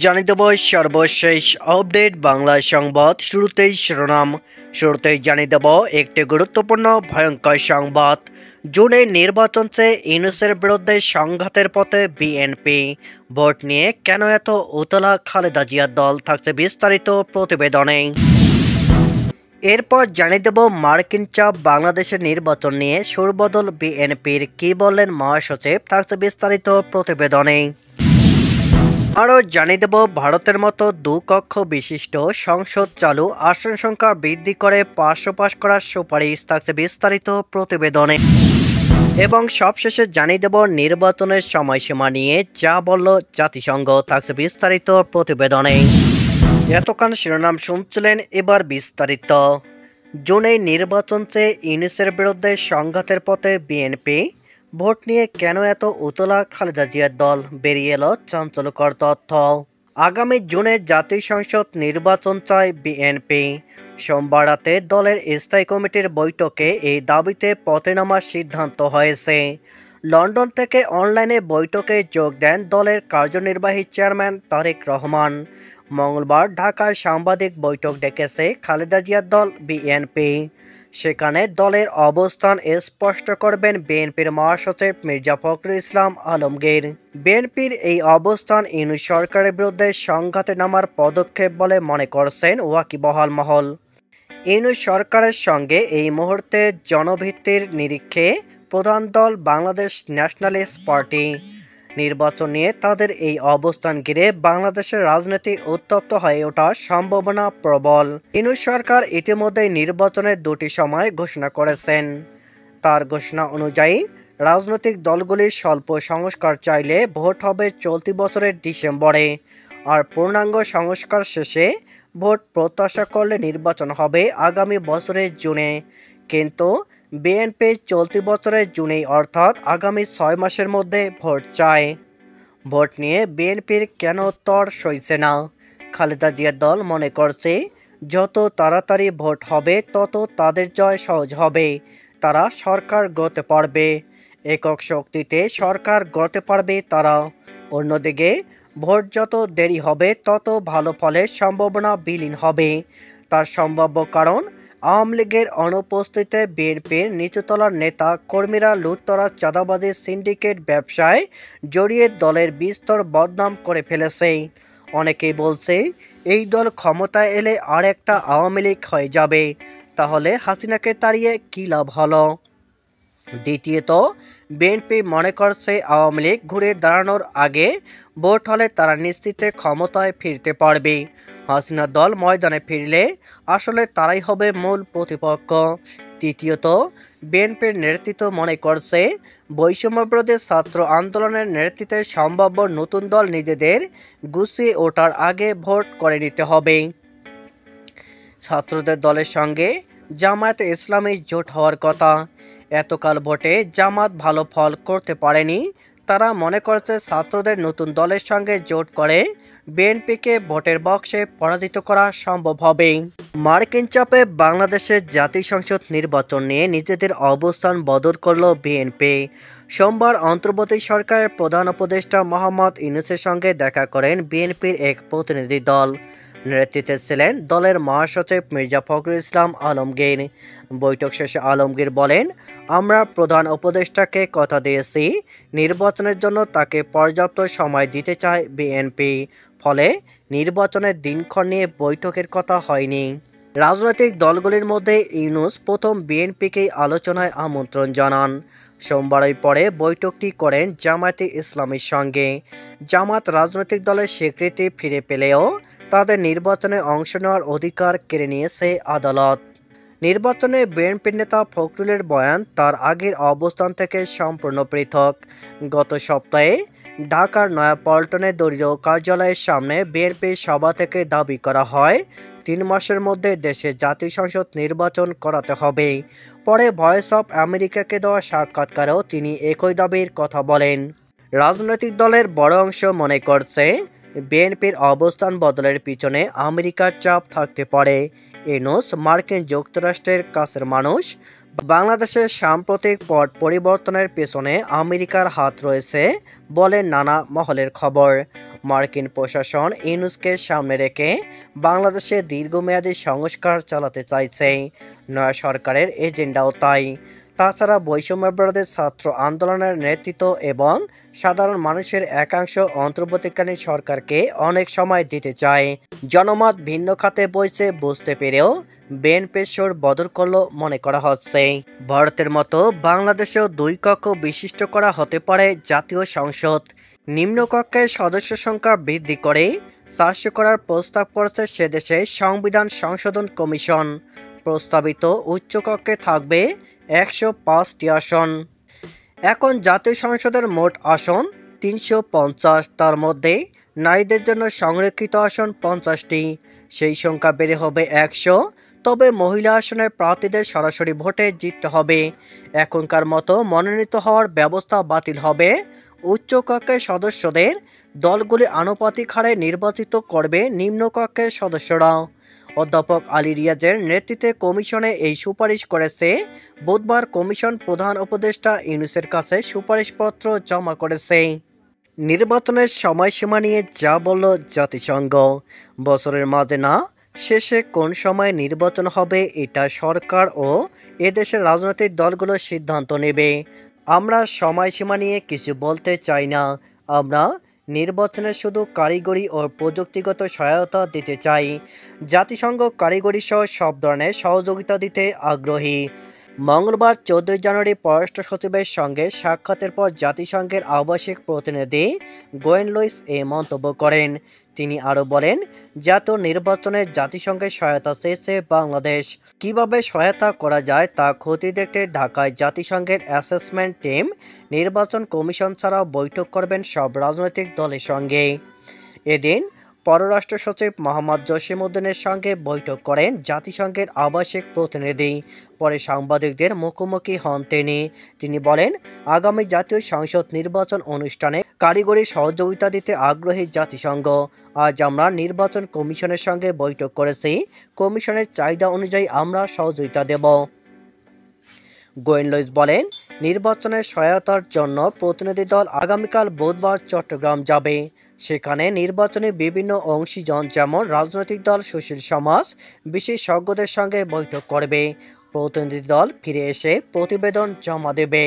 জানিয়ে দেব সর্বশেষ আপডেট বাংলা সংবাদ। শুরুতেই শিরোনাম। শুরুতেই জানিয়ে দেব একটি গুরুত্বপূর্ণ ভয়ঙ্কর সংবাদ। জুনে নির্বাচন চেয়ে ইউনূসের বিরুদ্ধে সংঘাতের পথে বিএনপি। ভোট নিয়ে কেন এত উতলা খালেদা জিয়ার দল, থাকছে বিস্তারিত প্রতিবেদনে। এরপর জানিয়ে দেব মার্কিন চাপ বাংলাদেশের নির্বাচন নিয়ে সুরবদল বিএনপির, কি বললেন মহাসচিব, থাকছে বিস্তারিত প্রতিবেদনে। আরও জানিয়ে দেব ভারতের মতো দুকক্ষ বিশিষ্ট সংসদ চালু, আসন সংখ্যা বৃদ্ধি করে 500 পাস করার সুপারিশ, থাকছে বিস্তারিত প্রতিবেদনে। এবং সবশেষে জানিয়ে দেব নির্বাচনের সময়সীমা নিয়ে যা বলল জাতিসংঘ, থাকছে বিস্তারিত প্রতিবেদনে। এতক্ষণ শিরোনাম শুনছিলেন, এবার বিস্তারিত। জুনে নির্বাচন চেয়ে ইউনূসের বিরুদ্ধে সংঘাতের পথে বিএনপি। ভোট নিয়ে কেন এত উতলা খালেদা জিয়ার দল, বেরিয়ে এলো চাঞ্চল্যকর তথ্য। আগামী জুনে জাতীয় সংসদ নির্বাচন চায় বিএনপি। সোমবার রাতে দলের স্থায়ী কমিটির বৈঠকে এই দাবিতে পথে নামার সিদ্ধান্ত হয়েছে। লন্ডন থেকে অনলাইনে বৈঠকে যোগ দেন দলের কার্যনির্বাহী চেয়ারম্যান তারেক রহমান। মঙ্গলবার ঢাকায় সাংবাদিক বৈঠক ডেকেছে খালেদা জিয়ার দল বিএনপি। সেখানে দলের অবস্থান স্পষ্ট করবেন বিএনপির মহাসচিব মির্জা ফখরুল ইসলাম আলমগীর। বিএনপির এই অবস্থান ইউনূস সরকারের বিরুদ্ধে সংঘাতে নামার পদক্ষেপ বলে মনে করছেন ওয়াকিবহাল মহল। ইউনূস সরকারের সঙ্গে এই মুহূর্তে জনভিত্তির নিরীক্ষে প্রধান দল বাংলাদেশ ন্যাশনালিস্ট পার্টি। নির্বাচন নিয়ে তাদের এই অবস্থান ঘিরে বাংলাদেশের রাজনীতি উত্তপ্ত হয়ে ওঠার সম্ভাবনা প্রবল। ইউনূস সরকার ইতিমধ্যেই নির্বাচনের 2টি সময় ঘোষণা করেছেন। তার ঘোষণা অনুযায়ী রাজনৈতিক দলগুলির স্বল্প সংস্কার চাইলে ভোট হবে চলতি বছরের ডিসেম্বরে, আর পূর্ণাঙ্গ সংস্কার শেষে ভোট প্রত্যাশা করলে নির্বাচন হবে আগামী বছরের জুনে। কিন্তু বিএনপি চলতি বছরের জুনেই, অর্থাৎ আগামী 6 মাসের মধ্যে ভোট চায়। ভোট নিয়ে বিএনপির কেন তর সইছে না? খালেদা জিয়ার দল মনে করছে যত তাড়াতাড়ি ভোট হবে তত তাদের জয় সহজ হবে, তারা সরকার গড়তে পারবে। একক শক্তিতে সরকার গড়তে পারবে তারা। অন্যদিকে ভোট যত দেরি হবে তত ভালো ফলের সম্ভাবনা বিলীন হবে। তার সম্ভাব্য কারণ, আওয়ামী লীগের অনুপস্থিতিতে বিএনপির নিচুতলার নেতা কর্মীরা লুটতরা, চাঁদাবাজি, সিন্ডিকেট ব্যবসায় জড়িয়ে দলের বিস্তর বদনাম করে ফেলেছে। অনেকেই বলছে এই দল ক্ষমতায় এলে আর একটা আওয়ামী লীগ হয়ে যাবে, তাহলে হাসিনাকে তাড়িয়ে কী লাভ হলো। দ্বিতীয়ত, বিএনপি মনে করছে আওয়ামী লীগ ঘুরে দাঁড়ানোর আগে ভোট হলে তারা নিশ্চিতে ক্ষমতায় ফিরতে পারবে। হাসিনা দল ময়দানে ফিরলে আসলে তারাই হবে মূল প্রতিপক্ষ। তৃতীয়ত, বিএনপির নেতৃত্ব মনে করছে বৈষম্যবিরোধী ছাত্র আন্দোলনের নেতৃত্বে সম্ভাব্য নতুন দল নিজেদের গুছিয়ে ওঠার আগে ভোট করে নিতে হবে। ছাত্রদের দলের সঙ্গে জামায়াতে ইসলামী জোট হওয়ার কথা। এতকাল ভোটে জামাত ভালো ফল করতে পারেনি, তারা মনে করছে ছাত্রদের নতুন দলের সঙ্গে জোট করে বিএনপিকে ভোটের বক্সে পরাজিত করা সম্ভব হবে। মার্কিন চাপে বাংলাদেশের জাতীয় সংসদ নির্বাচন নিয়ে নিজেদের অবস্থান বদল করল বিএনপি। সোমবার অন্তর্বর্তী সরকারের প্রধান উপদেষ্টা মোহাম্মদ ইউনূসের সঙ্গে দেখা করেন বিএনপির এক প্রতিনিধি দল। নেতৃত্বে ছিলেন দলের মহাসচিব মির্জা ফখরুল ইসলাম আলমগীর। বৈঠক শেষে আলমগীর বলেন, আমরা প্রধান উপদেষ্টাকে কথা দিয়েছি, নির্বাচনের জন্য তাকে পর্যাপ্ত সময় দিতে চায় বিএনপি, ফলে নির্বাচনের দিনক্ষণ নিয়ে বৈঠকের কথা হয়নি। রাজনৈতিক দলগুলির মধ্যে ইউনূস প্রথম বিএনপিকেই আলোচনায় আমন্ত্রণ জানান। সোমবারের পরে বৈঠকটি করেন জামায়াতে ইসলামীর সঙ্গে। জামাত রাজনৈতিক দলের স্বীকৃতি ফিরে পেলেও তাদের নির্বাচনে অংশ নেওয়ার অধিকার কেড়ে নিয়েছে আদালত। নির্বাচনে বিএনপির নেতা ফখরুলের বয়ান তার আগের অবস্থান থেকে সম্পূর্ণ পৃথক। গত সপ্তাহে ঢাকার নয়াপল্টনে দলীয় কার্যালয়ের সামনে বিএনপির সভা থেকে দাবি করা হয় 3 মাসের মধ্যে দেশে জাতীয় সংসদ নির্বাচন করাতে হবে। পরে ভয়েস অফ আমেরিকাকে দেওয়া সাক্ষাৎকারেও তিনি একই দাবির কথা বলেন। রাজনৈতিক দলের বড় অংশ মনে করছে বিএনপির অবস্থান বদলের পিছনে আমেরিকার চাপ থাকতে পারে। ইউনূস মার্কিন যুক্তরাষ্ট্রের কাছের মানুষ। বাংলাদেশের সাম্প্রতিক পট পরিবর্তনের পেছনে আমেরিকার হাত রয়েছে বলে নানা মহলের খবর। মার্কিন প্রশাসন ইউনূসকে সামনে রেখে বাংলাদেশে দীর্ঘমেয়াদী সংস্কার চালাতে চাইছে। নয়া সরকারের এজেন্ডাও তাই। তাছাড়া বৈষম্যবিরোধী ছাত্র আন্দোলনের নেতৃত্ব এবং সাধারণ মানুষের একাংশ অন্তর্বর্তীকালীন সরকারকে অনেক সময় দিতে চায়। জনমত ভিন্ন খাতে বইছে বুঝতে পেরেও বিএনপির সুর বদল করল মনে করা হচ্ছে। ভারতের মতো বাংলাদেশেও 2 কক্ষ বিশিষ্ট করা হতে পারে জাতীয় সংসদ। নিম্নকক্ষের সদস্য সংখ্যা বৃদ্ধি করে 400 করার প্রস্তাব করেছে সেদেশে সংবিধান সংশোধন কমিশন। প্রস্তাবিত উচ্চকক্ষে থাকবে 105টি আসন। এখন জাতীয় সংসদের মোট আসন 350, তার মধ্যে নারীদের জন্য সংরক্ষিত আসন 50টি। সেই সংখ্যা বেড়ে হবে 100। তবে মহিলা আসনে প্রার্থীদের সরাসরি ভোটে জিততে হবে। এখনকার মতো মনোনীত হওয়ার ব্যবস্থা বাতিল হবে। উচ্চকক্ষের সদস্যদের দলগুলি আনুপাতিক হারে নির্বাচিত করবে নিম্নকক্ষের সদস্যরা। অধ্যাপক আলী রিয়াজের নেতৃত্বে কমিশনে এই সুপারিশ করেছে। বুধবার কমিশন প্রধান উপদেষ্টা ইউনূসের কাছে সুপারিশপত্র জমা করেছে। নির্বাচনের সময়সীমা নিয়ে যা বলল জাতিসংঘ, বছরের মাঝে না শেষে কোন সময় নির্বাচন হবে এটা সরকার ও এদেশের রাজনৈতিক দলগুলো সিদ্ধান্ত নেবে। আমরা সময়সীমা নিয়ে কিছু বলতে চাই না। আমরা নির্বাচনে শুধু কারিগরি ও প্রযুক্তিগত সহায়তা দিতে চাই। জাতিসংঘ কারিগরি সহ সব ধরনের সহযোগিতা দিতে আগ্রহী। মঙ্গলবার 14 জানুয়ারি পররাষ্ট্র সচিবের সঙ্গে সাক্ষাতের পর জাতিসংঘের আবাসিক প্রতিনিধি গোয়েন লুইস এ মন্তব্য করেন। তিনি আরও বলেন, জাতীয় নির্বাচনে জাতিসংঘের সহায়তা চেয়েছে বাংলাদেশ। কিভাবে সহায়তা করা যায় তা খতিয়ে দেখতে ঢাকায় জাতিসংঘের অ্যাসেসমেন্ট টিম নির্বাচন কমিশন ছাড়াও বৈঠক করবেন সব রাজনৈতিক দলের সঙ্গে। এদিন পররাষ্ট্র সচিব মোহাম্মদ জসিমউদ্দিনের সঙ্গে বৈঠক করেন জাতিসংঘের আবাসিক প্রতিনিধি। পরে সাংবাদিকদের মুখোমুখি হন তিনি বলেন, আগামী জাতীয় সংসদ নির্বাচন অনুষ্ঠানে কারিগরি সহযোগিতা দিতে আগ্রহী জাতিসংঘ। আজ আমরা নির্বাচন কমিশনের সঙ্গে বৈঠক করেছি। কমিশনের চাহিদা অনুযায়ী আমরা সহযোগিতা দেব। গোয়েন লুইস বলেন, নির্বাচনের সহায়তার জন্য প্রতিনিধি দল আগামীকাল বুধবার চট্টগ্রাম যাবে। সেখানে নির্বাচনে বিভিন্ন অংশীজন যেমন রাজনৈতিক দল, সুশীল সমাজ, বিশেষজ্ঞদের সঙ্গে বৈঠক করবে। প্রতিনিধি দল ফিরে এসে প্রতিবেদন জমা দেবে।